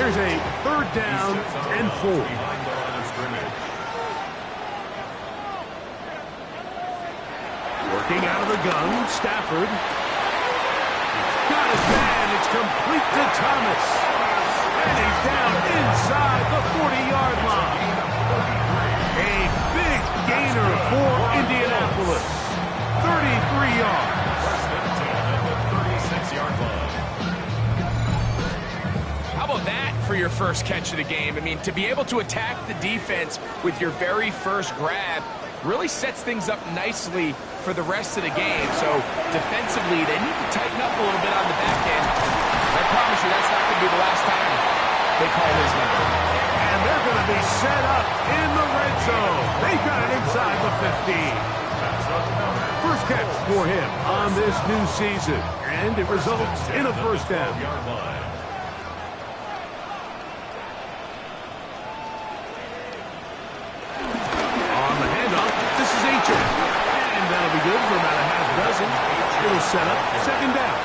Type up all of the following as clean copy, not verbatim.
Here's a 3rd down and 4. Working out of the gun, Stafford. Got his man. It's complete to Thomas. And he's down inside the 40-yard line. A big gainer for Indianapolis. 33 yards. 36-yard line. How about that for your first catch of the game? I mean, to be able to attack the defense with your very first grab really sets things up nicely for the rest of the game. So defensively, they need to tighten up a little bit on the back end. I promise you that's not going to be the last time they call his number. And they're going to be set up in the red zone. They've got it inside the 15. First catch for him on this new season, and it results in a first down. On the handoff, this is H.M. And that'll be good for about a half dozen. It'll set up 2nd down.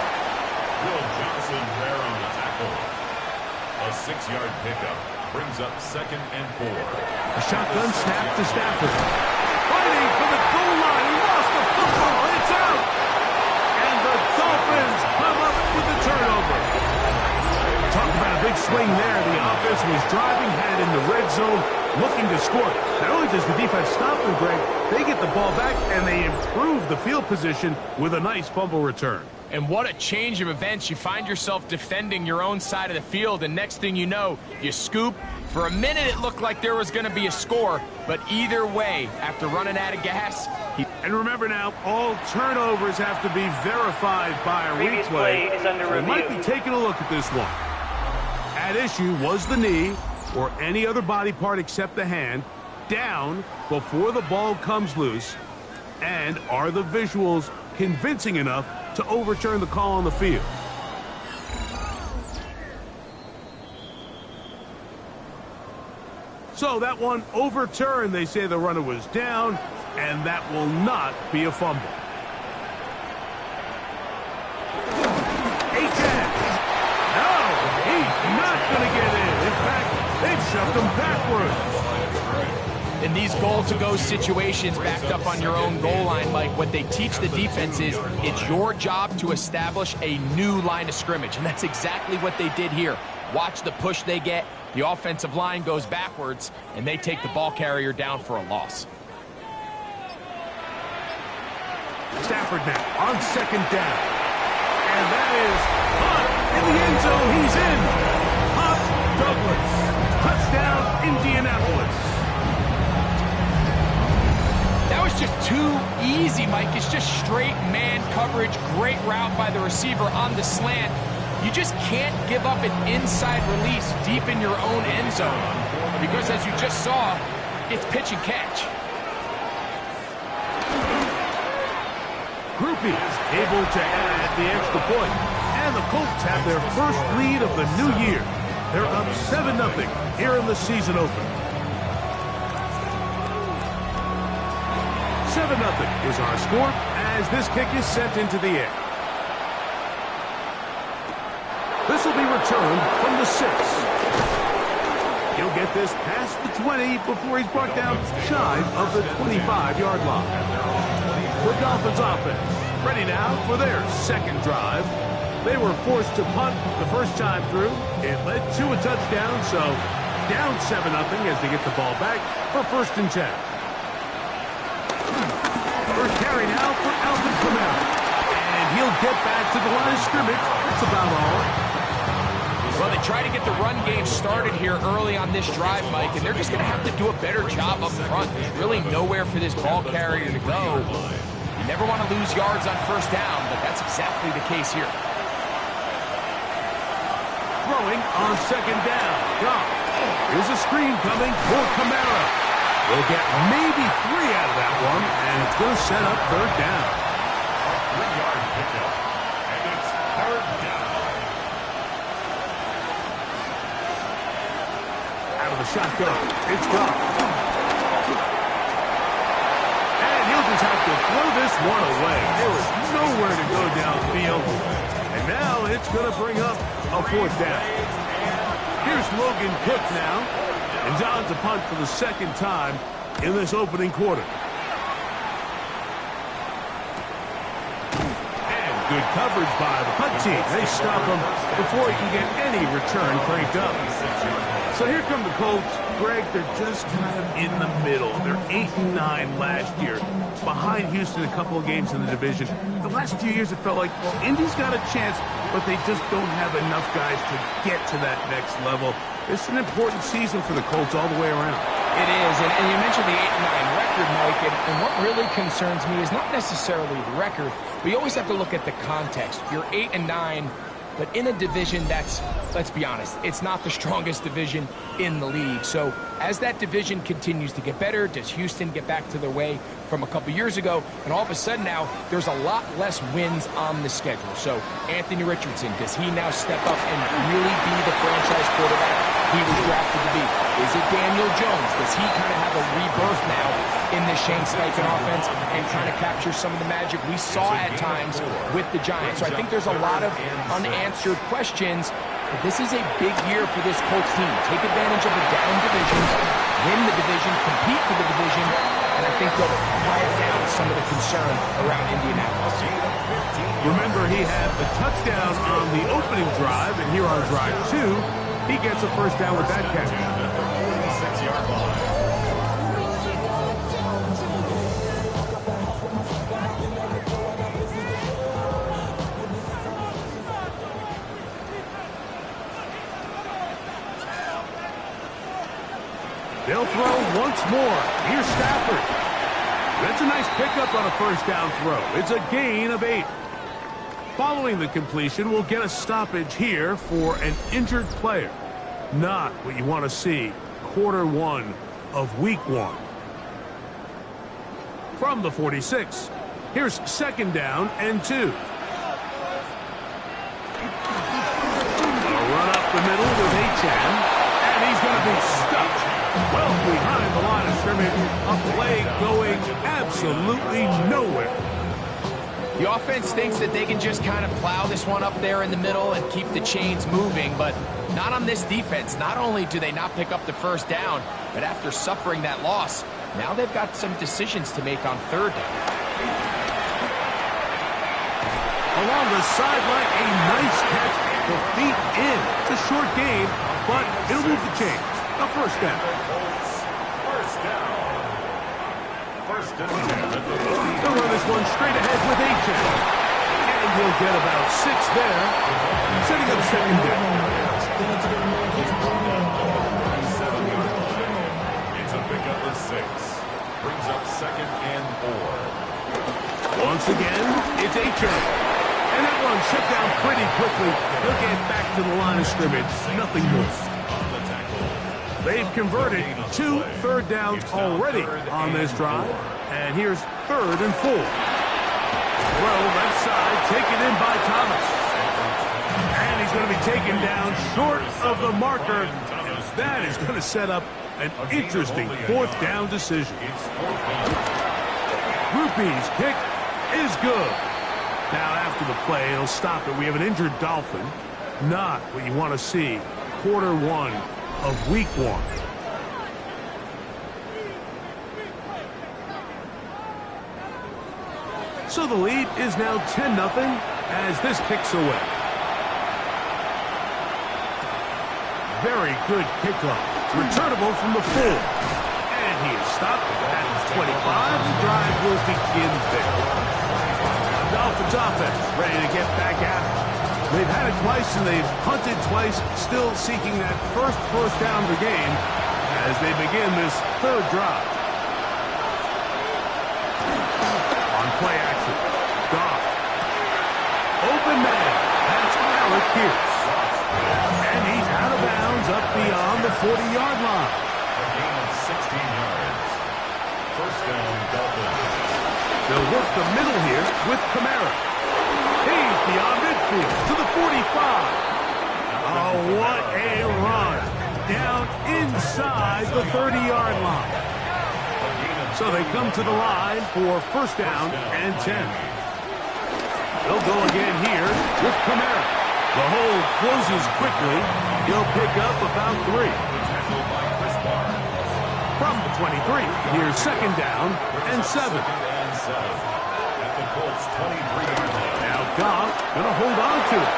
Will Johnson there on the tackle. A 6-yard pickup brings up 2nd and 4. A shotgun snap to Stafford. Fighting for the goal line. He lost the football. It's out. And the Dolphins come up with the turnover. Talk about a big swing there. The offense was driving, had in the red zone, looking to score. Not only does the defense stop them, Greg, they get the ball back and they improve the field position with a nice fumble return. And what a change of events. You find yourself defending your own side of the field, and next thing you know, you scoop. For a minute, it looked like there was going to be a score, but either way, after running out of gas, And remember now, all turnovers have to be verified by a replay. Is under So we might review. be taking a look at this one. At issue was the knee or any other body part except the hand down before the ball comes loose. And are the visuals convincing enough to overturn the call on the field? So that one overturned. They say the runner was down, and that will not be a fumble. 8-10. No, he's not going to get in. In fact, they've shoved him backwards. in these goal-to-go situations backed up on your own goal line, Mike, what they teach the defense is it's your job to establish a new line of scrimmage, and that's exactly what they did here. Watch the push they get. The offensive line goes backwards, and they take the ball carrier down for a loss. Stafford now on second down. And that is Hunt in the end zone. He's in. Hunt Douglas. Touchdown, Indianapolis. That was just too easy, Mike. It's just straight man coverage. Great route by the receiver on the slant. You just can't give up an inside release deep in your own end zone. Because as you just saw, it's pitch and catch. Groupies able to add the extra point. And the Colts have their first lead of the new year. They're up 7-0 here in the season opener. 7-0 is our score as this kick is sent into the air. This will be returned from the 6. He'll get this past the 20 before he's brought down shy of the 25-yard line. The Dolphins offense ready now for their second drive. They were forced to punt the first time through. It led to a touchdown, so down 7-0 as they get the ball back for 1st and 10. First carry now for Alvin Kamara. And he'll get back to the line of scrimmage. That's about all. Well, they try to get the run game started here early on this drive, Mike, and they're just going to have to do a better job up front. There's really nowhere for this ball carrier to go. You never want to lose yards on 1st down, but that's exactly the case here. Throwing on 2nd down. Goff. Here's a screen coming for Kamara. They'll get maybe 3 out of that one, and it's going to set up 3rd down. 3-yard pickup, and it's 3rd down. Out of the shotgun, it's Goff. And he'll just have to throw this one away. There is nowhere to go downfield. And now it's going to bring up a 4th down. Here's Logan Cook now. And John's to punt for the second time in this opening quarter. And good coverage by the punt team. They stop him before he can get any return cranked up. So here come the Colts. Greg, they're just kind of in the middle. They're 8-9 last year, behind Houston a couple of games in the division. The last few years, it felt like, well, Indy's got a chance, but they just don't have enough guys to get to that next level. It's an important season for the Colts all the way around. It is, and you mentioned the 8-9 record, Mike, and what really concerns me is not necessarily the record, but you always have to look at the context. You're 8-9, but in a division that's, let's be honest, it's not the strongest division in the league. So as that division continues to get better, does Houston get back to their way from a couple years ago? And all of a sudden now, there's a lot less wins on the schedule. So Anthony Richardson, does he now step up and really be the franchise quarterback he was drafted to be? Is it Daniel Jones? Does he kind of have a rebirth now in this Shane Steichen offense and kind of capture some of the magic we saw at times with the Giants? So I think there's a lot of unanswered questions. But this is a big year for this Colts team. Take advantage of the down division, win the division, compete for the division, and I think they'll quiet down some of the concern around Indianapolis. Remember, he had the touchdown on the opening drive, and here on drive 2, he gets a first down with that catch. 46-yard line. They'll throw once more. Here's Stafford. That's a nice pickup on a first down throw. It's a gain of 8. Following the completion, we'll get a stoppage here for an injured player. Not what you want to see. Quarter 1 of Week 1. From the 46, here's second down and 2. A run up the middle with Achane, and he's going to be stuck well behind the line of scrimmage. A play going absolutely nowhere. The offense thinks that they can just kind of plow this one up there in the middle and keep the chains moving, but not on this defense. Not only do they not pick up the first down, but after suffering that loss, now they've got some decisions to make on third down. Along the sideline, a nice catch. The feet in. It's a short game, but it'll move the chains. A first down. First down. First and 10 at the 40. They'll run this one straight ahead with Achane. And he'll get about 6 there, setting up second down. It's a pickup of 6. Brings up second and 4. Once again, it's Achane. And that one shut down pretty quickly. He'll get back to the line of scrimmage. Nothing more. They've converted 2 third downs already on this drive. And here's third and 4. Throw left side, taken in by Thomas. And he's going to be taken down short of the marker. And that is going to set up an interesting fourth down decision. Rupee's kick is good. Now after the play, he'll stop it. We have an injured Dolphin. Not what you want to see. Quarter 1 of Week 1. So the lead is now 10-0 as this kicks away. Very good kickoff. Returnable from the 4. And he is stopped at 25. The drive will begin there. Dolphins offense ready to get back at it. They've had it twice and they've punted twice, still seeking that first down of the game as they begin this third drive. On play action, Goff. Open man, that's Alec Pierce. And he's out of bounds up beyond the 40-yard line. A gain of 16 yards. First down, Dolphins. They'll work the middle here with Kamara. He's beyond midfield to the 45. Oh, what a run. Down inside the 30-yard line. So they come to the line for first down and 10. They'll go again here with Kamara. The hole closes quickly. He'll pick up about 3. From the 23, here's second down and 7. At the Colts 23-yard line. Now Goff going to hold on to it.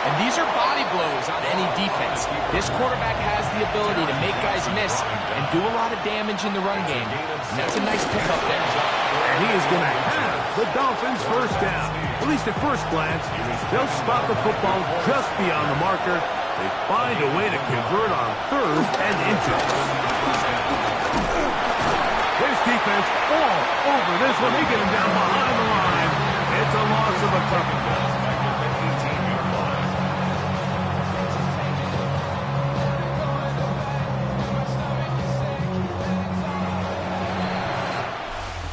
And these are body blows on any defense. This quarterback has the ability to make guys miss and do a lot of damage in the run game. And that's a nice pickup there. And he is going to have the Dolphins first down. At least at first glance, they'll spot the football just beyond the marker. They find a way to convert on 3rd and inches. This defense all over this one. They get him down behind the line. It's a loss of a couple.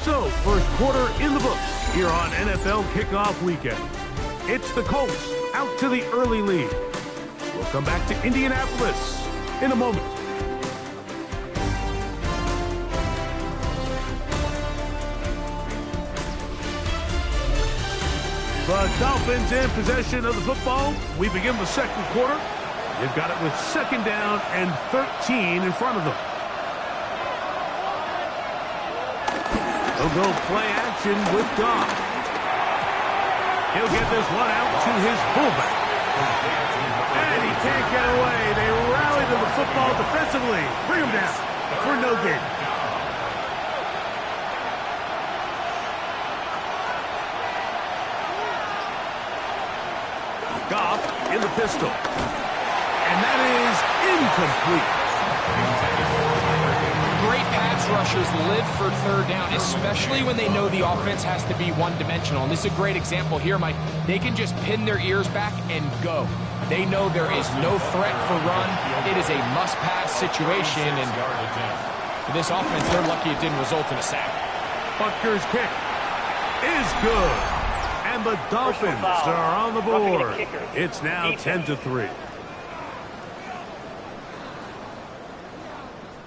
So, first quarter in the books here on NFL Kickoff Weekend. It's the Colts out to the early lead. We'll come back to Indianapolis in a moment. The Dolphins in possession of the football. We begin the second quarter. They've got it with second down and 13 in front of them. They'll go play action with Goff. He'll get this one out to his fullback. And he can't get away. They rally to the football defensively. Bring him down for no gain. Goff in the pistol. And that is incomplete. Great pass rushers live for third down, especially when they know the offense has to be one-dimensional. And this is a great example here, Mike. They can just pin their ears back and go. They know there is no threat for run. It is a must-pass situation. And for this offense, they're lucky it didn't result in a sack. Butker's kick is good. And the Dolphins are on the board. It's now 10-3.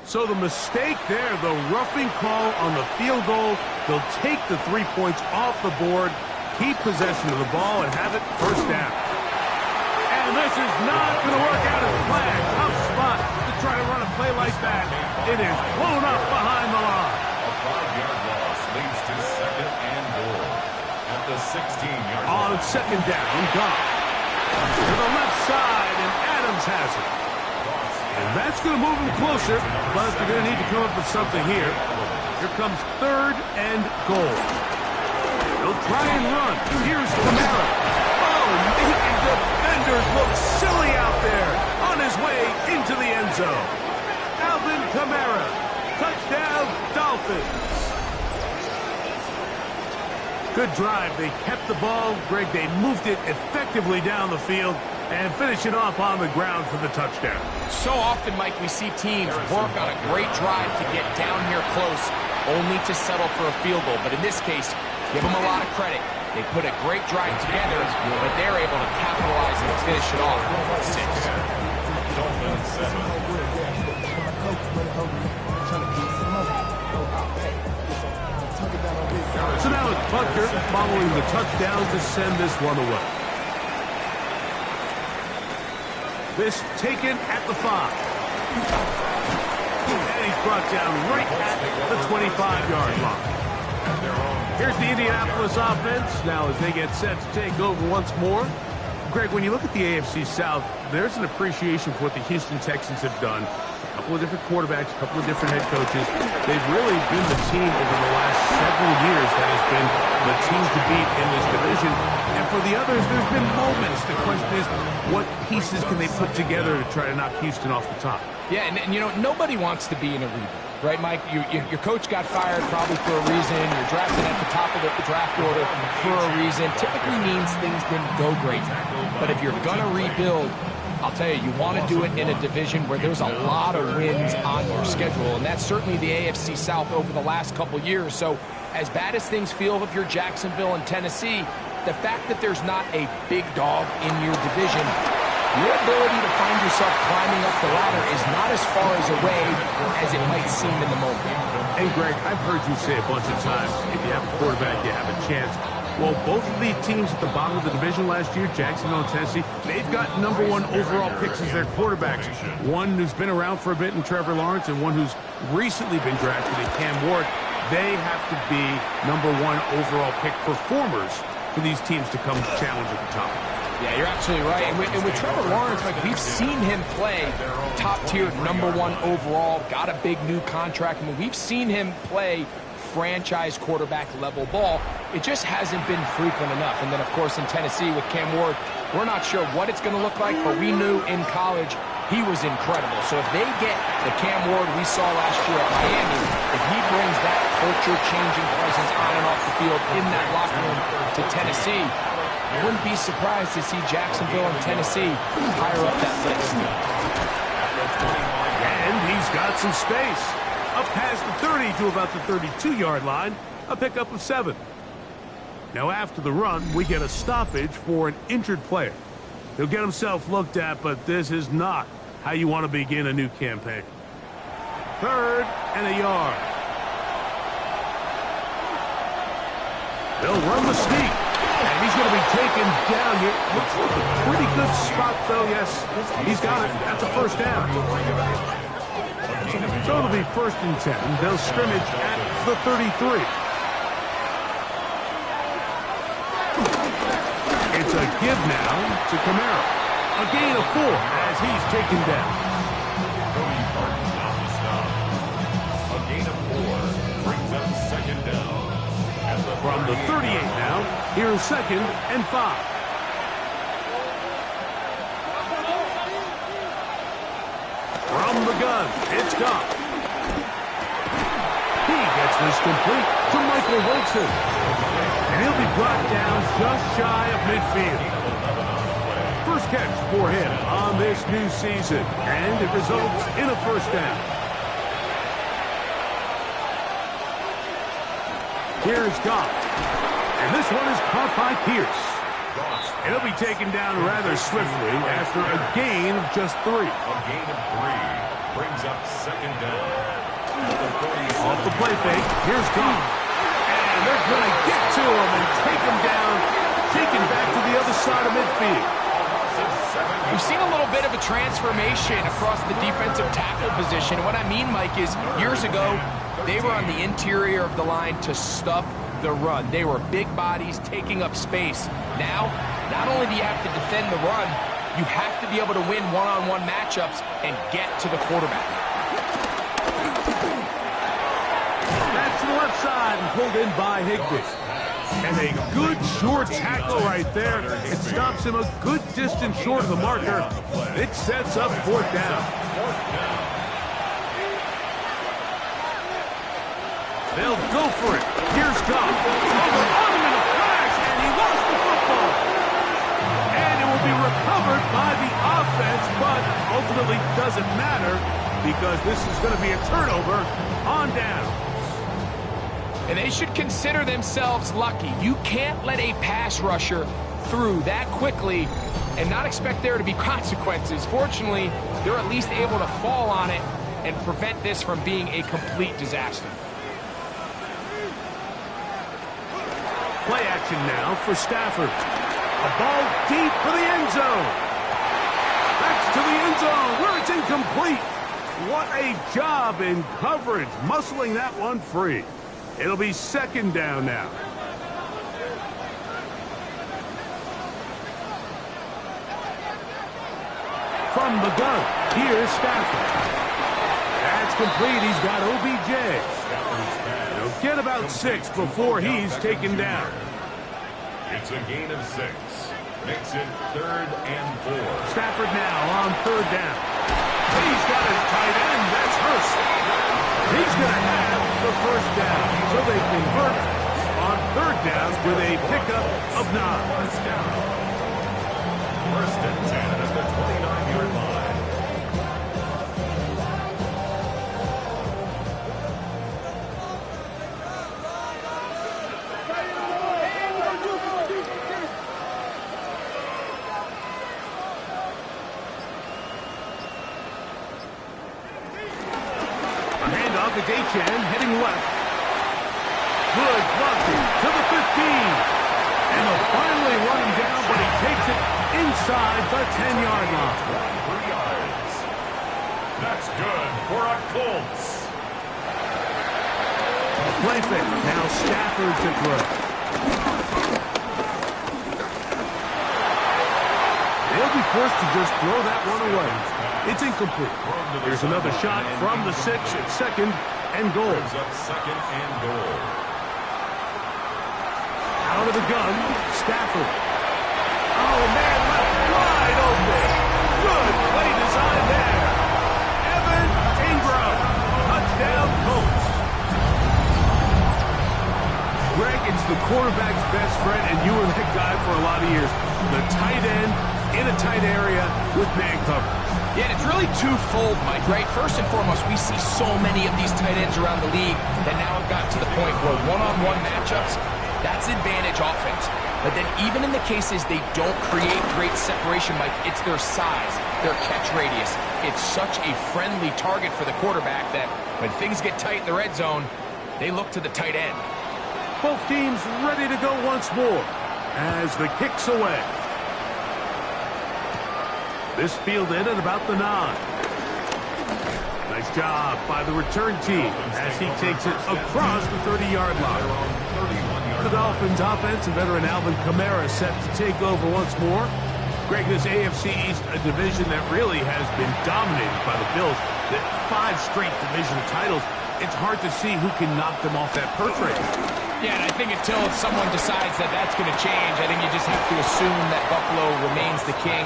So the mistake there, the roughing call on the field goal, they'll take the 3 points off the board, keep possession of the ball, and have it first down. And this is not going to work out as planned. Tough spot to try to run a play like that. It is blown up behind the line. A 5-yard loss leads to second and goal. At the 16-yard line. On second down, Goff to the left side, and Adams has it. And that's going to move him closer, but they're going to need to come up with something here. Here comes 3rd and goal. They'll try and run. Here's Kamara. Oh, making defenders look silly out there. On his way into the end zone. Alvin Kamara. Touchdown, Dolphins. Good drive. They kept the ball. Greg, they moved it effectively down the field and finish it off on the ground for the touchdown. So often, Mike, we see teams work on a great drive to get down here close, only to settle for a field goal. But in this case, give them a lot of credit. They put a great drive together, but they're able to capitalize and finish it off at 6. Dolphins 7. So now it's Butker following the touchdown to send this one away. This taken at the 5. And he's brought down right at the 25-yard line. Here's the Indianapolis offense. Now as they get set to take over once more. Greg, when you look at the AFC South, there's an appreciation for what the Houston Texans have done. A couple of different quarterbacks, a couple of different head coaches. They've really been the team over the last several years that has been the team to beat in this division. And for the others, there's been moments. The question is, what pieces can they put together to try to knock Houston off the top? Yeah, and you know, nobody wants to be in a rebuild, right, Mike? Your coach got fired probably for a reason. You're drafted at the top of the draft order for a reason. Typically means things didn't go great. But if you're going to rebuild, I'll tell you, you want to do it in a division where there's a lot of wins on your schedule, and that's certainly the AFC South over the last couple years. So as bad as things feel if you're Jacksonville and Tennessee, the fact that there's not a big dog in your division, your ability to find yourself climbing up the ladder is not as far as away as it might seem in the moment. And Greg, I've heard you say a bunch of times, if you have a quarterback, you have a chance. Well, both of the teams at the bottom of the division last year, Jacksonville and Tennessee, they've got #1 overall picks as their quarterbacks. One who's been around for a bit in Trevor Lawrence and one who's recently been drafted in Cam Ward. They have to be #1 overall pick performers for these teams to come challenge at the top. Yeah, you're absolutely right. And with Trevor Lawrence, like, we've seen him play top-tier #1 overall, got a big new contract. I mean, we've seen him play franchise quarterback level ball. It just hasn't been frequent enough. And then, of course, in Tennessee with Cam Ward, we're not sure what it's going to look like, but we knew in college he was incredible. So if they get the Cam Ward we saw last year at Miami, if he brings that culture-changing presence on and off the field in that locker room to Tennessee, I wouldn't be surprised to see Jacksonville and Tennessee higher up that list. And he's got some space. Up past the 30 to about the 32-yard line, a pickup of 7. Now after the run, we get a stoppage for an injured player. He'll get himself looked at, but this is not how you want to begin a new campaign. 3rd and a yard. They'll run the sneak. And he's going to be taken down here. Looks like a pretty good spot, though. Yes, he's got it. That's a first down. So it'll be 1st and 10. They'll scrimmage at the 33. It's a give now to Camaro. A gain of 4 as he's taken down. A gain of 4 brings up 2nd down. From the 38 now, here's 2nd and 5. From the gun, it's Goff. He gets this complete to Michael Wilson. And he'll be brought down just shy of midfield. First catch for him on this new season, and it results in a first down. Here's Goff. And this one is caught by Pierce. And he'll be taken down rather swiftly after a gain of just 3. A gain of 3 brings up 2nd down. Off the play fake, here's Goff. And they're going to get to him and take him down, taken back to the other side of midfield. We've seen a little bit of a transformation across the defensive tackle position. What I mean, Mike, is years ago, they were on the interior of the line to stuff the run. They were big bodies taking up space. Now, not only do you have to defend the run, you have to be able to win one-on-one matchups and get to the quarterback. Back to the left side and pulled in by Higbee. And a good short tackle right there. It stops him a good distance short of the marker. It sets up 4th down. They'll go for it. Here's Goff. On him in a flash, and he lost the football. And it will be recovered by the offense, but ultimately doesn't matter because this is going to be a turnover on down. And they should consider themselves lucky. You can't let a pass rusher through that quickly and not expect there to be consequences. Fortunately, they're at least able to fall on it and prevent this from being a complete disaster. Play action now for Stafford. A ball deep for the end zone. That's to the end zone where it's incomplete. What a job in coverage, muscling that one free. It'll be 2nd down now. From the gun, here's Stafford. That's complete. He's got OBJ. He'll get about 6 before he's taken down. It's a gain of 6. Makes it 3rd and 4. Stafford now on 3rd down. He's got his tight end. That's Hurst. He's going to have the first down. So they convert on 3rd down with a pickup of 9. First and 10 at the 29-yard line. It's H.N. heading left. Good blocking to the 15. inside the 10-yard line. 3 yards. That's good for a Colts. Play fake. Now Stafford to throw. They'll be forced to just throw that one away. It's incomplete. Here's another shot from the 6 at second and goal. Brings up second and goal. Out of the gun, Stafford. Oh, man, left wide open. Good play design there. Evan Ingram. Touchdown, Colts. Greg, it's the quarterback's best friend, and you were that guy for a lot of years. The tight end in a tight area with man coverage. Yeah, and it's really twofold, Mike, right? First and foremost, we see so many of these tight ends around the league that now have gotten to the point where one-on-one matchups, that's advantage offense. But then even in the cases they don't create great separation, Mike, it's their size, their catch radius. It's such a friendly target for the quarterback that when things get tight in the red zone, they look to the tight end. Both teams ready to go once more as the kick's away. This fielded at about the 9. Nice job by the return team as he takes it across the 30-yard line. The Dolphins offense and veteran Alvin Kamara set to take over once more. Greg, this AFC East, a division that really has been dominated by the Bills. The 5 straight division titles. It's hard to see who can knock them off that perch rate. Yeah, and I think until someone decides that that's going to change, I think you just have to assume that Buffalo remains the king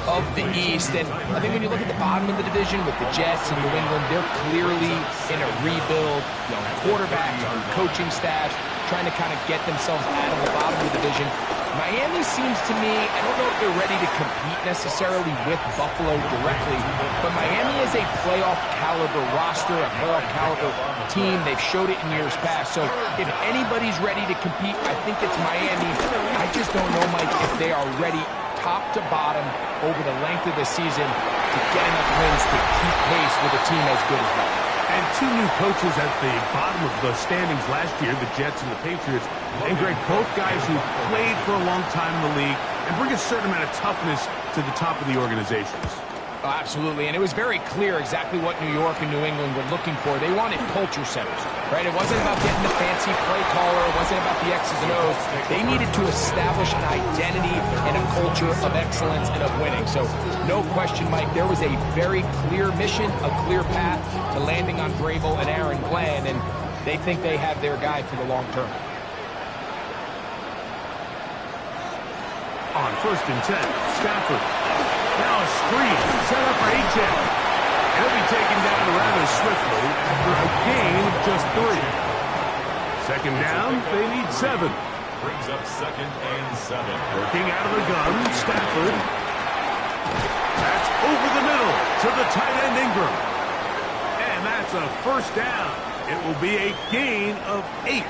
of the East. And I think when you look at the bottom of the division with the Jets and New England, they're clearly in a rebuild. You know, quarterbacks, coaching staffs, trying to kind of get themselves out of the bottom of the division. Miami seems to me, I don't know if they're ready to compete necessarily with Buffalo directly, but Miami is a playoff caliber roster, a playoff caliber team. They've showed it in years past. So if anybody's ready to compete, I think it's Miami. I just don't know, Mike, if they are ready top to bottom over the length of the season to get enough wins to keep pace with a team as good as Buffalo. And 2 new coaches at the bottom of the standings last year, the Jets and the Patriots. And Greg, both guys who played for a long time in the league and bring a certain amount of toughness to the top of the organizations. Oh, absolutely, and it was very clear exactly what New York and New England were looking for. They wanted culture centers, right? It wasn't about getting the fancy play caller. It wasn't about the X's and O's. They needed to establish an identity and a culture of excellence and of winning. So no question, Mike, there was a very clear mission, a clear path to landing on Vrabel and Aaron Glenn, and they think they have their guy for the long term. On 1st and 10, Stafford. Now a screen set up for H.M. He'll be taken down rather swiftly after a gain of just 3. Second down, they need 7. Brings up second and 7. Working out of the gun, Stafford. That's over the middle to the tight end Ingram. And that's a first down. It will be a gain of 8.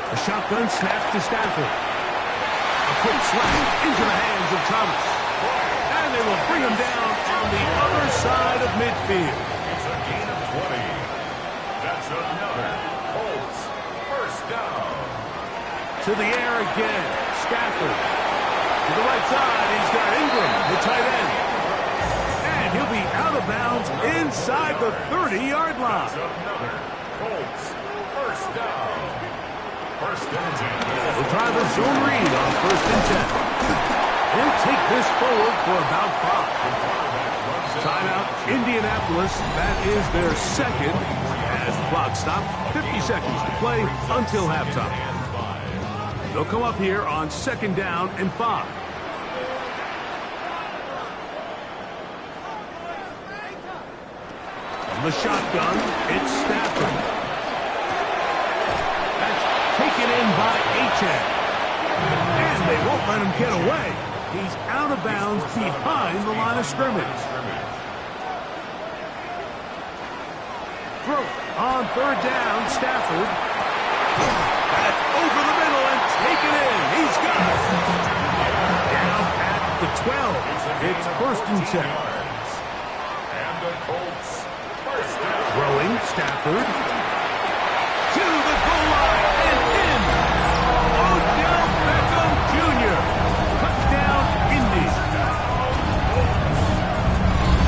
A shotgun snap to Stafford. A quick slap into the hands of Thomas. And they will bring him down on the other side of midfield. It's a gain of 20. That's another Colts first down. To the air again. Stafford. To the right side, he's got Ingram, the tight end. And he'll be out of bounds inside the 30-yard line. That's another Colts first down. First and 10. We'll try the zone read on 1st and 10. He'll take this forward for about 5. Timeout, Indianapolis. That is their second as the clock stops. 50 seconds to play until halftime. They'll come up here on 2nd down and 5. From the shotgun, it's Stafford. Taken in by H.M. And they won't let him get away. He's out of bounds behind the line of scrimmage. Throw on 3rd down, Stafford. That's over the middle and taken in. He's got it. Down at the 12. It's 1st and 10. And the Colts first down. Throwing, Stafford. to the goal line and in. Odell Beckham Jr. Touchdown, Indy.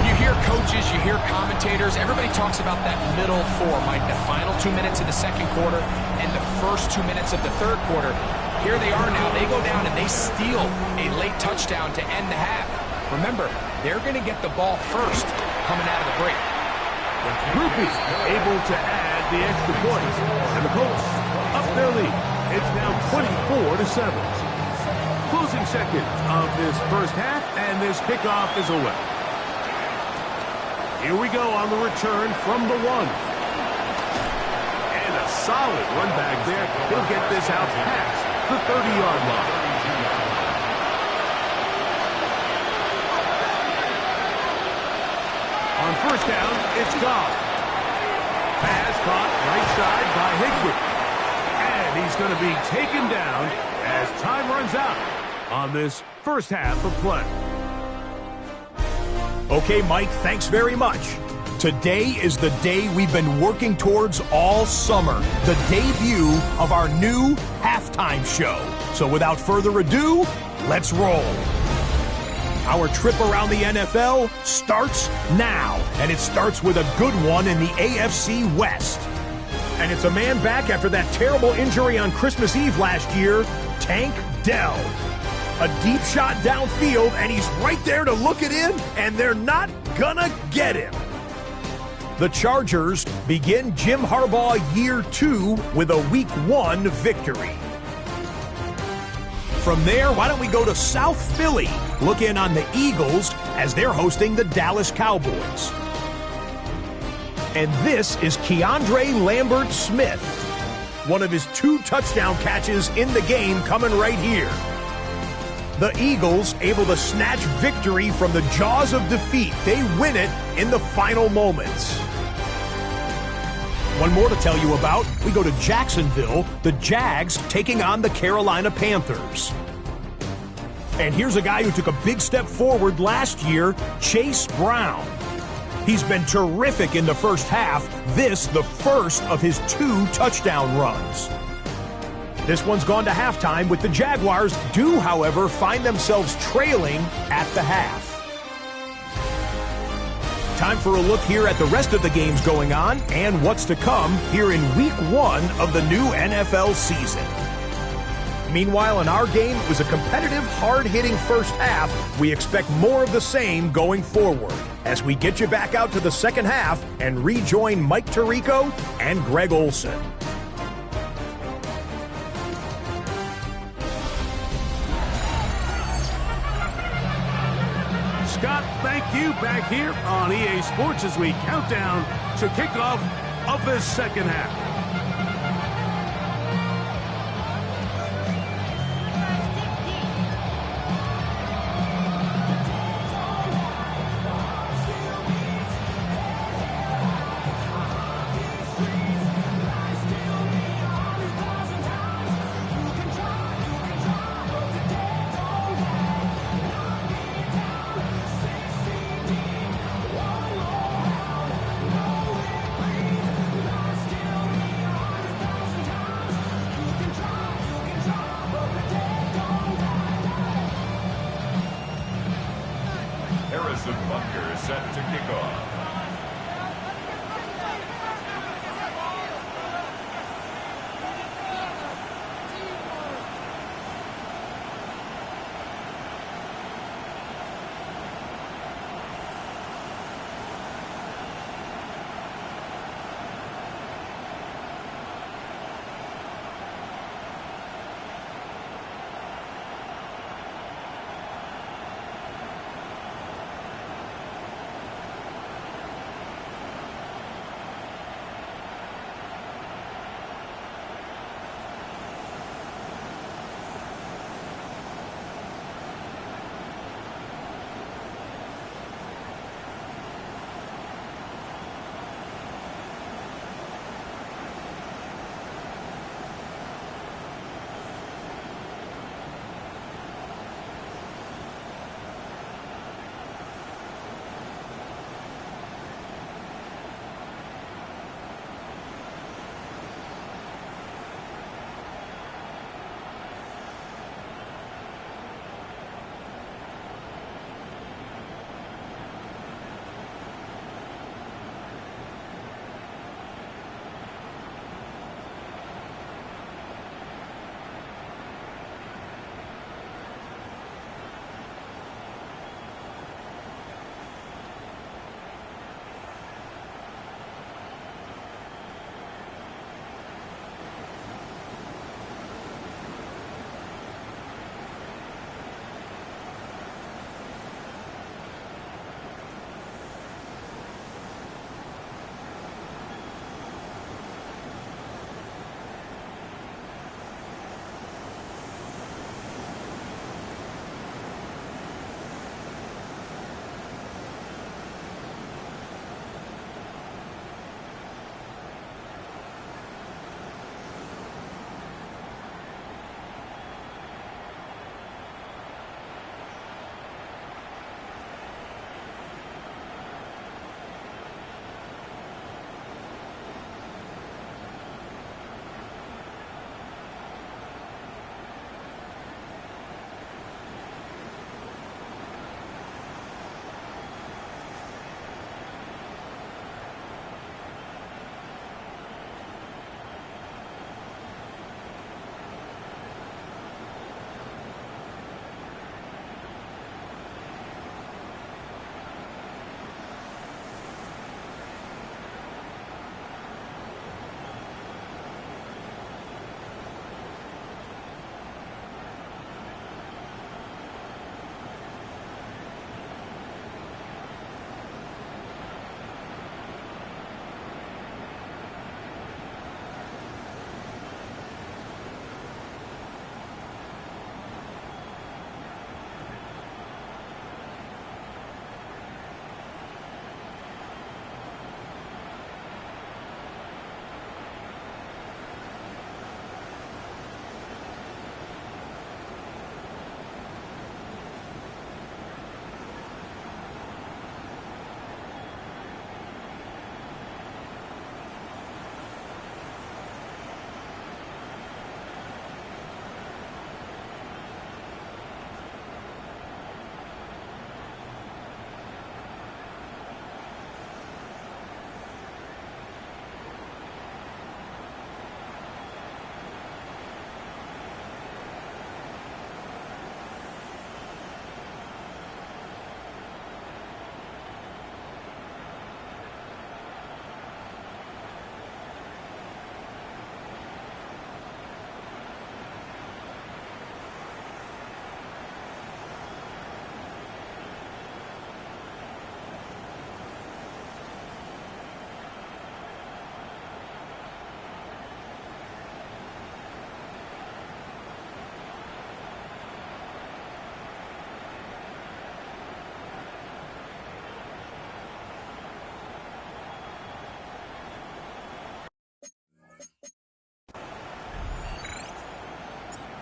You hear coaches, you hear commentators, everybody talks about that middle four, Mike, the final 2 minutes of the second quarter and the first 2 minutes of the third quarter. Here they are now. They go down and they steal a late touchdown to end the half. Remember, they're going to get the ball first coming out of the break. Groupie able to add the extra point, and the Colts up their lead. It's now 24-7. Closing seconds of this first half, and this kickoff is away. Here we go on the return from the 1. And a solid run back there. He'll get this out past the 30-yard line. On first down, it's Goff. Pass caught right side by Higbee. And he's going to be taken down as time runs out on this first half of play. Okay, Mike, thanks very much. Today is the day we've been working towards all summer, the debut of our new halftime show. So without further ado, let's roll. Our trip around the NFL starts now, and it starts with a good one in the AFC West. And it's a man back after that terrible injury on Christmas Eve last year, Tank Dell. A deep shot downfield, and he's right there to look it in, and they're not gonna get him. The Chargers begin Jim Harbaugh year 2 with a Week 1 victory. From there, why don't we go to South Philly, look in on the Eagles as they're hosting the Dallas Cowboys. And this is Keandre Lambert-Smith, one of his 2 touchdown catches in the game coming right here. The Eagles able to snatch victory from the jaws of defeat. They win it in the final moments. One more to tell you about. We go to Jacksonville, the Jags taking on the Carolina Panthers. And here's a guy who took a big step forward last year, Chase Brown. He's been terrific in the first half. This, the first of his 2 touchdown runs. This one's gone to halftime with the Jaguars do, however, find themselves trailing at the half. Time for a look here at the rest of the games going on and what's to come here in Week 1 of the new NFL season. Meanwhile, in our game, it was a competitive, hard-hitting first half. We expect more of the same going forward as we get you back out to the second half and rejoin Mike Tirico and Greg Olson. Scott, thank you. Back here on EA Sports as we count down to kickoff of this second half.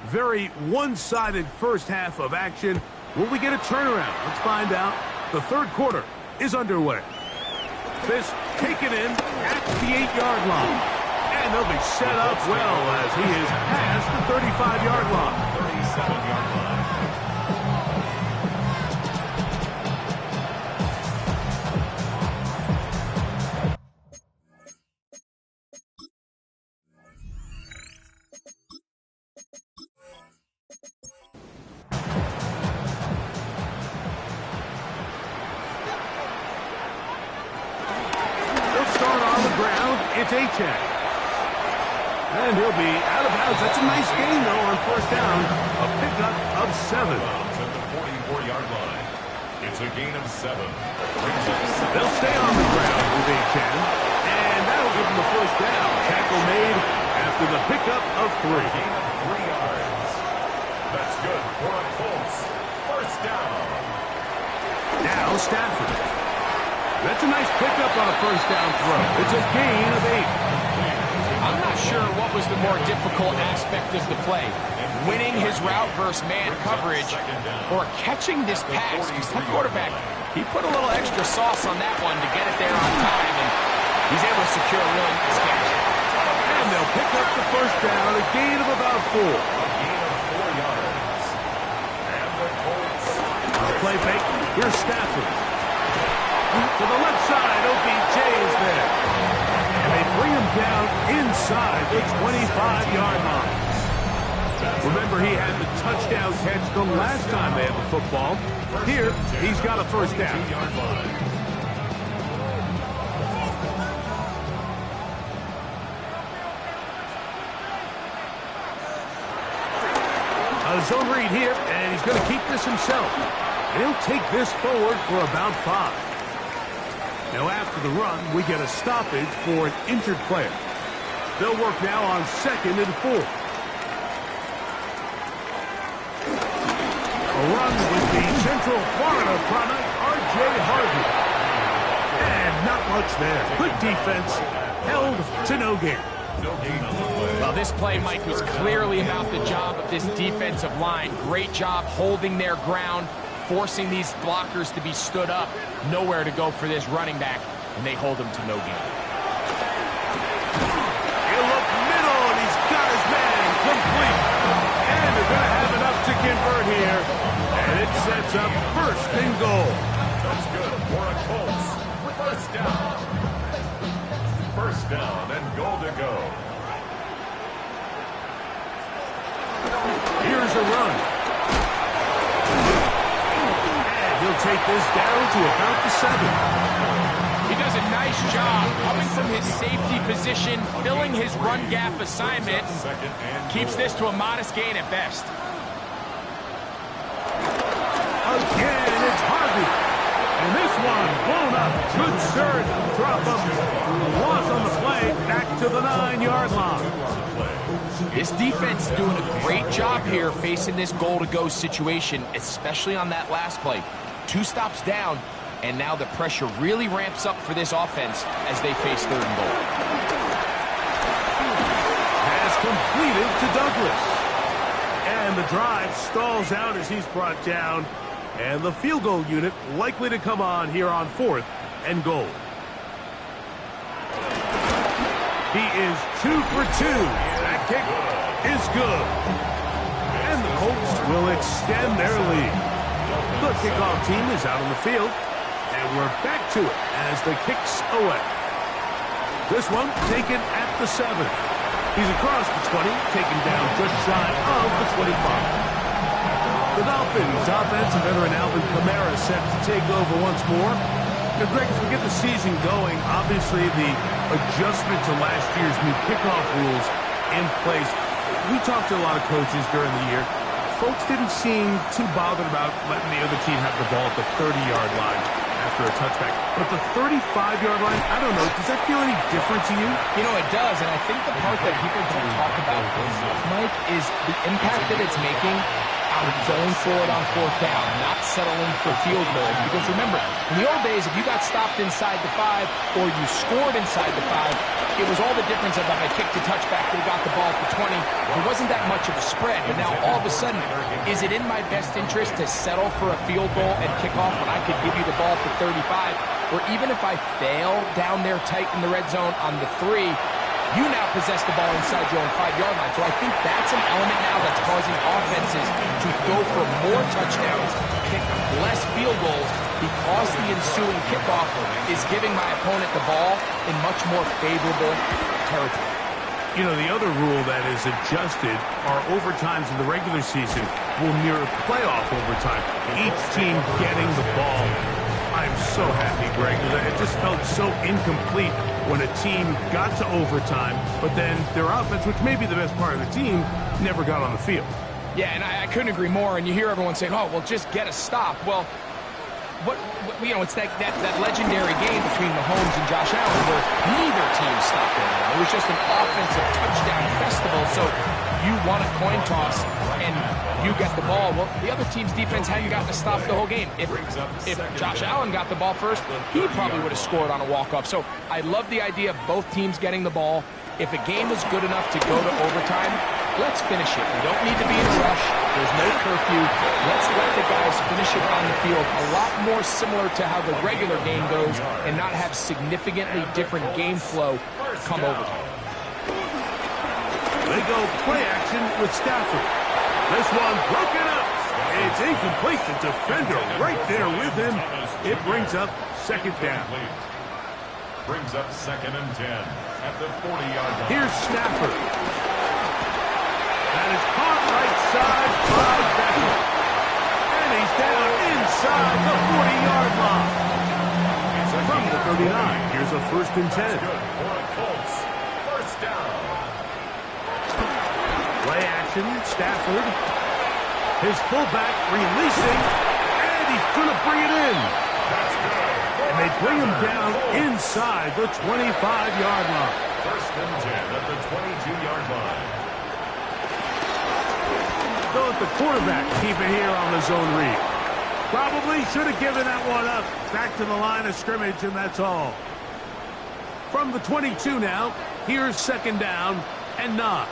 Very one-sided first half of action. Will we get a turnaround? Let's find out. The third quarter is underway. This taken in at the 8-yard line. And they'll be set up well as he is past the 35-yard line. 37-yard line. It's A-check. And he'll be out of bounds. That's a nice gain, though, on first down. A pickup of 7. At the 44-yard line. It's a gain of 7. They'll stay on the ground with A-check. And that'll give them the first down. Tackle made after the pickup of 3. A gain of 3 yards. That's good for a Colts. First down. Now Stafford. That's a nice pickup on a first down throw. It's a gain of 8. I'm not sure what was the more difficult aspect of the play. Winning his route versus man coverage or catching this pass. Because that quarterback, he put a little extra sauce on that one to get it there on time. And he's able to secure a really nice catch. And they'll pick up the first down, a gain of about 4. A gain of 4 yards. And the Colts. Play fake. Here's Stafford. To the left side, OBJ is there. And they bring him down inside the 25-yard line. Remember, he had the touchdown catch the last time they had the football. Here, he's got a first down. A zone read here, and he's going to keep this himself. And he'll take this forward for about 5. Now, after the run, we get a stoppage for an injured player. They'll work now on 2nd and 4. A run with the Central Florida product, R.J. Harvey. And not much there. Good defense, held to no gain. Well, this play, Mike, was clearly about the job of this defensive line. Great job holding their ground, forcing these blockers to be stood up. Nowhere to go for this running back, and they hold him to no gain. He'll look middle, and he's got his man complete. And they're going to have enough to convert here. And it sets up 1st and goal. That's good for a Colts. First down. First down and goal to go. Here's a run. He'll take this down to about the 7. He does a nice job coming from his safety position, filling his run gap assignment. Keeps this to a modest gain at best. Again, it's Harvey. And this one blown up. Good surge. Drop him. Loss on the play. Back to the 9-yard line. This defense doing a great job here facing this goal-to-go situation, especially on that last play. 2 stops down, and now the pressure really ramps up for this offense as they face 3rd and goal. Pass completed to Douglas. And the drive stalls out as he's brought down. And the field goal unit likely to come on here on 4th and goal. He is 2 for 2. That kick is good. And the Colts will extend their lead. The kickoff team is out on the field, and we're back to it as the kicks away. This one taken at the 7. He's across the 20, taken down just shy of the 25. The Dolphins offensive veteran Alvin Kamara set to take over once more. Now, Greg, as we get the season going, obviously the adjustment to last year's new kickoff rules in place. We talked to a lot of coaches during the year. Folks didn't seem too bothered about letting the other team have the ball at the 30-yard line after a touchback. But the 35-yard line, I don't know, does that feel any different to you? You know, it does, and I think the part that people don't talk about enough, Mike, is the impact that it's making around going for it on fourth down, not settling for field goals. Because remember, in the old days, if you got stopped inside the 5 or you scored inside the 5, it was all the difference of if I kicked a touchback, they got the ball at the 20. There wasn't that much of a spread. But now all of a sudden, is it in my best interest to settle for a field goal and kick off when I could give you the ball at the 35? Or even if I fail down there tight in the red zone on the 3, you now possess the ball inside your own 5-yard line. So I think that's an element now that's causing offenses to go for more touchdowns, kick less field goals, because the ensuing kickoff is giving my opponent the ball in much more favorable territory. You know, the other rule that is adjusted are overtimes in the regular season will mirror playoff overtime. Each team getting the ball. I'm so happy, Greg, because it just felt so incomplete when a team got to overtime, but then their offense, which may be the best part of the team, never got on the field. Yeah, and I couldn't agree more. And you hear everyone saying, oh, well, just get a stop. Well, what you know, it's that legendary game between Mahomes and Josh Allen where neither team stopped anyone. It was just an offensive touchdown festival. So you won a coin toss and you get the ball. Well, the other team's defense hadn't gotten to stop the whole game. If Josh Allen got the ball first, he probably would have scored on a walk-off. So I love the idea of both teams getting the ball. If a game is good enough to go to overtime, let's finish it. We don't need to be in a rush. There's no curfew. Let's let the guys finish it on the field. A lot more similar to how the regular game goes and not have significantly different game flow come overtime. They go play action with Stafford. This one broken up. It's incomplete. The defender right there with him. It brings up second down. Brings up 2nd and 10 at the 40-yard line. Here's Stafford. That is caught right side by Beckham. And he's down inside the 40-yard line. From the 39, here's a 1st and 10. Good for the Colts. First down. Play action, Stafford. His fullback releasing, and he's going to bring it in. That's good. And they bring him down inside the 25-yard line. 1st and 10 at the 22-yard line. They'll let the quarterback keep it here on the zone read. Probably should have given that one up. Back to the line of scrimmage, and that's all. From the 22 now, here's 2nd down and 9.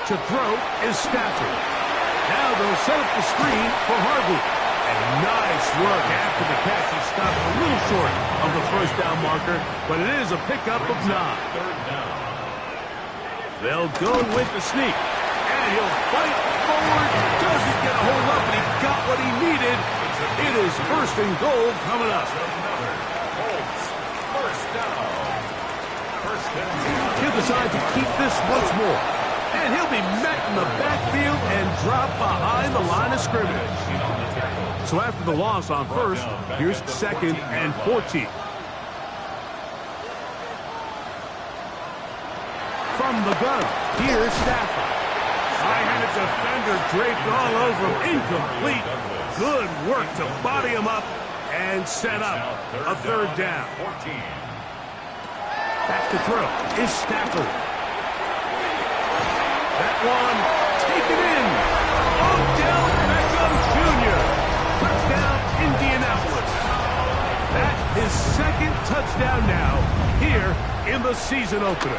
To throw is Stafford. Now they'll set up the screen for Harvey. And nice work after the catch. He stopped a little short of the 1st down marker, but it is a pickup of 9. 3rd down. They'll go with the sneak. And he'll fight forward. Doesn't get a hold up, and he got what he needed. It is 1st and goal coming up. Another Colts. First down. 1st and 10. He'll decide to keep this once more. And he'll be met in the backfield and drop behind the line of scrimmage. So after the loss on 1st, here's 2nd and 14. From the gun, here's Stafford. High-handed defender draped all over him. Incomplete. Good work to body him up and set up a 3rd down. 14. Back to throw is Stafford. That one taken in. Odell Beckham Jr. Touchdown, Indianapolis. That is 2nd touchdown now here in the season opener.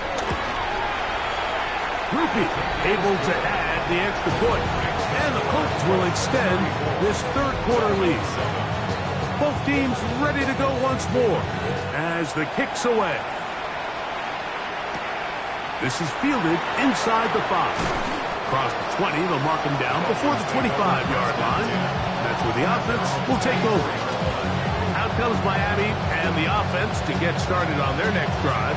Rupi able to add the extra point, and the Colts will extend this 3rd quarter lead. Both teams ready to go once more as the kick's away. This is fielded inside the 5. Across the 20, they'll mark him down before the 25-yard line. That's where the offense will take over. Out comes Miami and the offense to get started on their next drive.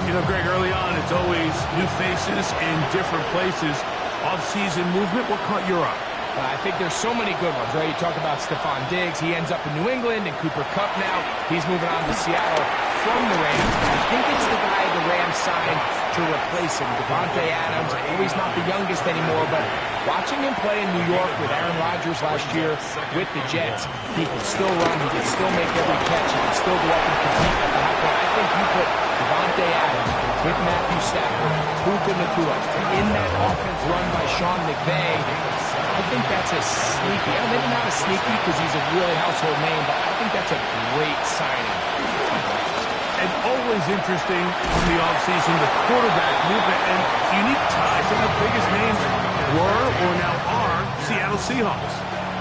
You know, Greg, early on, it's always new faces in different places. Off-season movement, what caught your eye? I think there's so many good ones, right? You talk about Stephon Diggs. He ends up in New England, and Cooper Kupp now. He's moving on to Seattle from the Rams. I think it's the guy the Rams signed to replace him, Davante Adams. I know he's not the youngest anymore, but watching him play in New York with Aaron Rodgers last year with the Jets, he can still run, he can still make every catch, he can still go up and compete at the high point. I think you put Davante Adams with Matthew Stafford, Puka Nacua, in that offense run by Sean McVay, I think that's a sneaky, maybe not a sneaky because he's a really household name, but I think that's a great signing. And always interesting in the offseason, the quarterback movement and unique ties. Some of the biggest names were or now are Seattle Seahawks.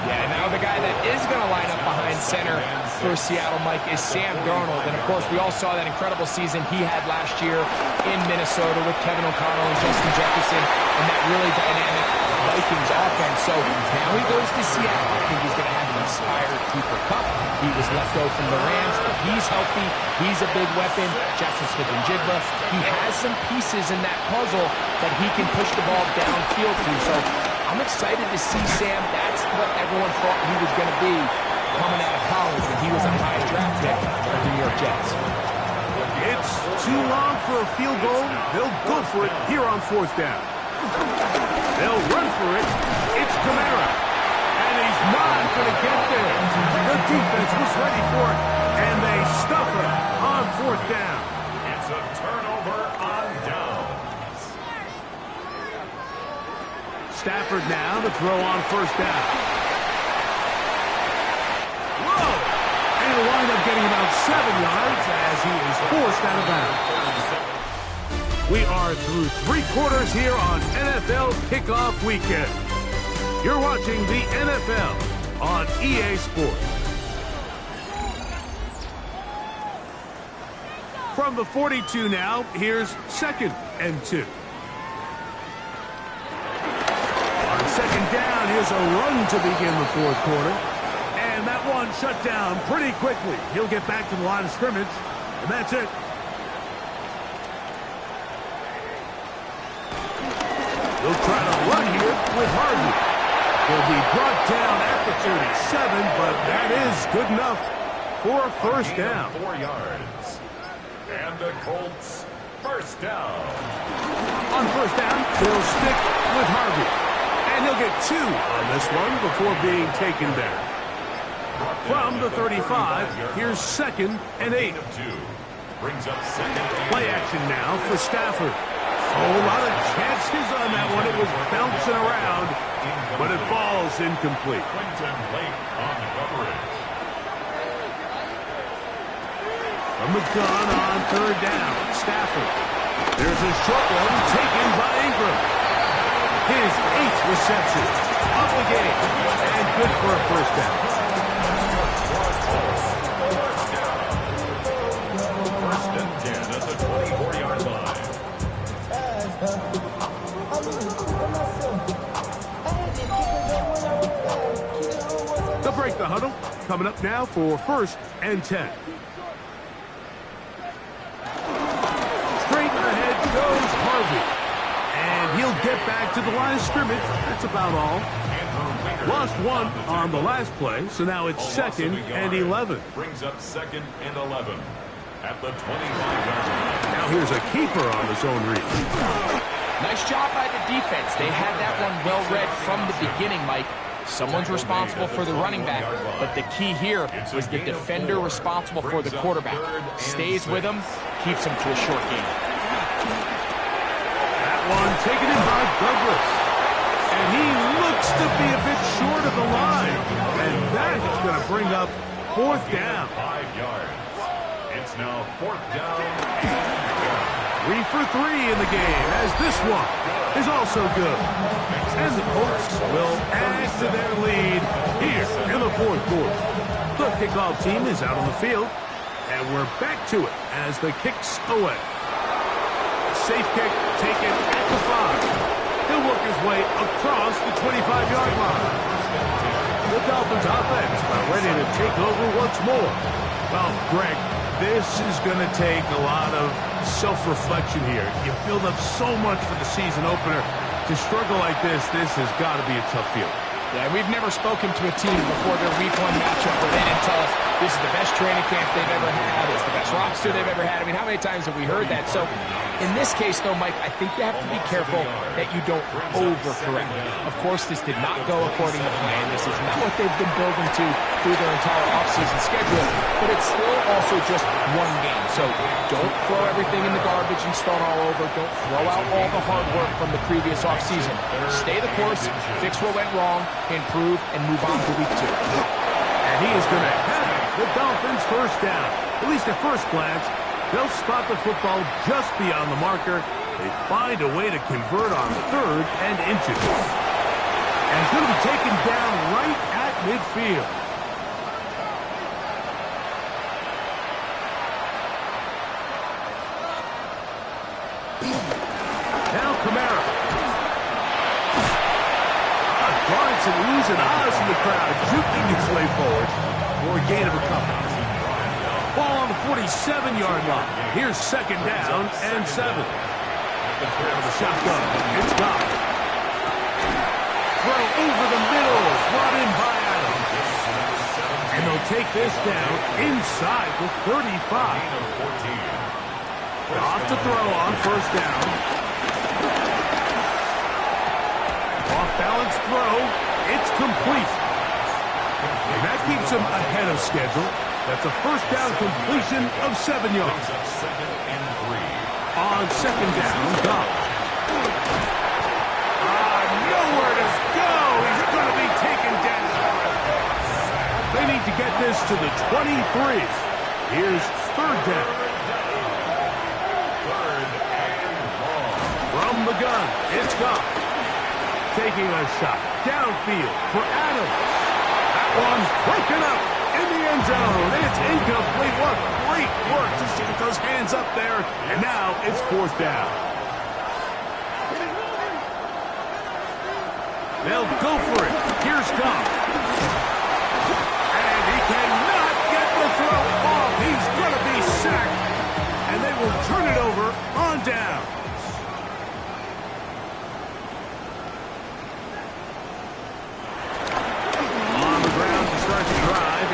Yeah, now the guy that is going to line up behind center for Seattle, Mike, is Sam Darnold. And, of course, we all saw that incredible season he had last year in Minnesota with Kevin O'Connell and Justin Jefferson and that really dynamic Vikings offense. So now he goes to Seattle. I think he's going to have an inspired Cooper Kupp. He was let go from the Rams. If he's healthy, he's a big weapon. Jackson Smith-Njigba. He has some pieces in that puzzle that he can push the ball downfield to. So I'm excited to see Sam. That's what everyone thought he was going to be coming out of college when he was a high draft pick of the New York Jets. It's too long for a field goal. They'll go for it here on 4th down. They'll run for it. It's Kamara. And he's not going to get there. The defense was ready for it, and they stuff it on 4th down. It's a turnover on downs. Stafford now to throw on 1st down. Whoa! And he'll wind up getting about 7 yards as he is forced out of bounds. We are through 3 quarters here on NFL Kickoff Weekend. You're watching the NFL on EA Sports. From the 42 now, here's 2nd and 2. On 2nd down, here's a run to begin the 4th quarter. And that one shut down pretty quickly. He'll get back to the line of scrimmage, and that's it. He'll try to run here with Harvey. He'll be brought down at the 37, but that is good enough for a 1st down. 4 yards. And the Colts, 1st down. On 1st down, he'll stick with Harvey. And he'll get 2 on this one before being taken down. From the 35, here's 2nd and 8. Brings up 2nd. Play action now for Stafford. Oh, a lot of chances on that one. It was bouncing around, but it falls incomplete. Quinton late on the coverage. From the gun on 3rd down, Stafford. There's a short one taken by Ingram. His 8th reception of the game, and good for a 1st down. 1st and 10 at the 24-yard line. They'll break the huddle. Coming up now for 1st and 10. Straight ahead goes Harvey. And he'll get back to the line of scrimmage. That's about all. Lost 1 on the last play, so now it's 2nd and 11. Brings up 2nd and 11 at the 25-yard line. Now here's a keeper on the zone read. Nice job by the defense. They had that one well read from the beginning, Mike. Someone's responsible for the running back, but the key here was the defender responsible for the quarterback. Stays with him, keeps him to a short game. That one taken in by Douglas. And he looks to be a bit short of the line. And that is going to bring up 4th down. 5 yards. It's now 4th down. 3 for 3 in the game, as this one is also good. And the Colts will add to their lead here in the 4th quarter. The kickoff team is out on the field, and we're back to it as the kick's away. Safe kick taken at the 5. He'll work his way across the 25-yard line. The Dolphins offense are ready to take over once more. Well, Greg, this is going to take a lot of self-reflection here. You build up so much for the season opener. To struggle like this has got to be a tough feeling. Yeah, we've never spoken to a team before their Week 1 matchup where they didn't tell us this is the best training camp they've ever had, it's the best roster they've ever had. I mean, how many times have we heard that? So In this case, though, Mike, I think you have to be careful that you don't overcorrect. Of course, this did not go according to plan. This is not what they've been building to through their entire offseason schedule, but it's still also just one game. So don't throw everything in the garbage and start all over. Don't throw out all the hard work from the previous offseason. Stay the course, fix what went wrong, improve, and move on to week 2. And he is going to have the Dolphins first down. At least at first glance, they'll spot the football just beyond the marker. They find a way to convert on 3rd and inches. And it's going to be taken down right at midfield. Now Kamara. Drawing some oohs and ahs in the crowd, juking his way forward for a gain of a couple. Ball on the 47-yard line. Here's 2nd down and 7. The shotgun. It's gone. Throw over the middle. Brought in by Adams. And they'll take this down inside the 35. Off to throw on 1st down. Off-balance throw. It's complete. And that keeps him ahead of schedule. That's a 1st down completion of 7 yards. 2nd and 3. On 2nd down, Goff. Nowhere to go. He's going to be taken down. They need to get this to the 23. Here's 3rd down. 3rd and long. From the gun, it's Goff. Taking a shot downfield for Adams. That one's broken up in the end zone. It's incomplete. What great work just to get those hands up there. And now it's 4th down. They'll go for it. Here's Goff. And he cannot get the throw off. He's going to be sacked. And they will turn it over on down.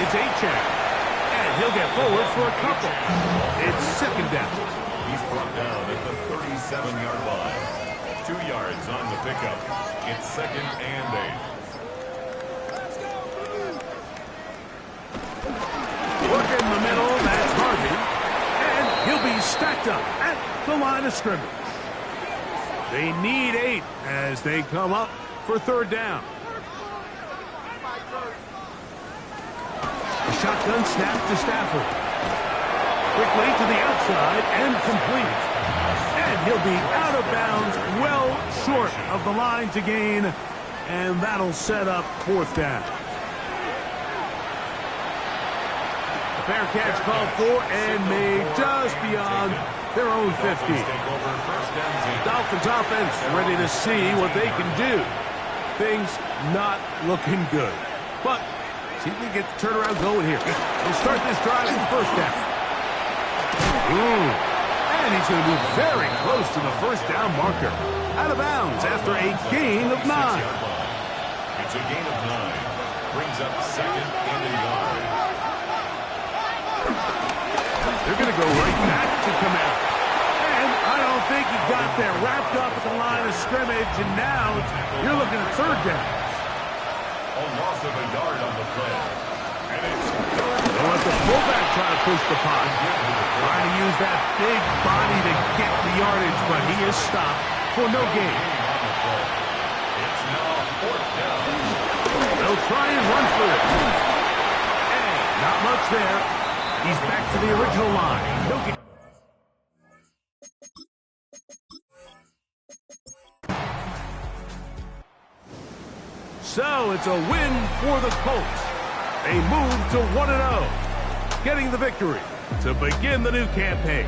It's A-check. And he'll get forward for a couple. It's 2nd down. He's brought down at the 37-yard line. 2 yards on the pickup. It's 2nd and 8. Look in the middle. That's Harvey. And he'll be stacked up at the line of scrimmage. They need 8 as they come up for 3rd down. Shotgun snap to Stafford. Quickly to the outside and complete. And he'll be out of bounds, well short of the line to gain. And that'll set up 4th down. A fair catch called for and made just beyond their own 50. Dolphins offense ready to see what they can do. Things not looking good. But see if we can get the turnaround going here. We'll start this drive with 1st down. And he's going to be very close to the 1st down marker. Out of bounds after a gain of 9. It's a gain of 9. Brings up 2nd and a yard. They're going to go right back to Kamara. And I don't think he got there. Wrapped up at the line of scrimmage. And now you're looking at 3rd down. A loss of a yard on the play. And it's They'll let the fullback try to push the pot. Trying to use that big body to get the yardage, but he is stopped for no gain. It's now 4th down. They'll try and run for it. And not much there. He's back to the original line. No gain. So it's a win for the Colts. They move to 1-0, getting the victory to begin the new campaign.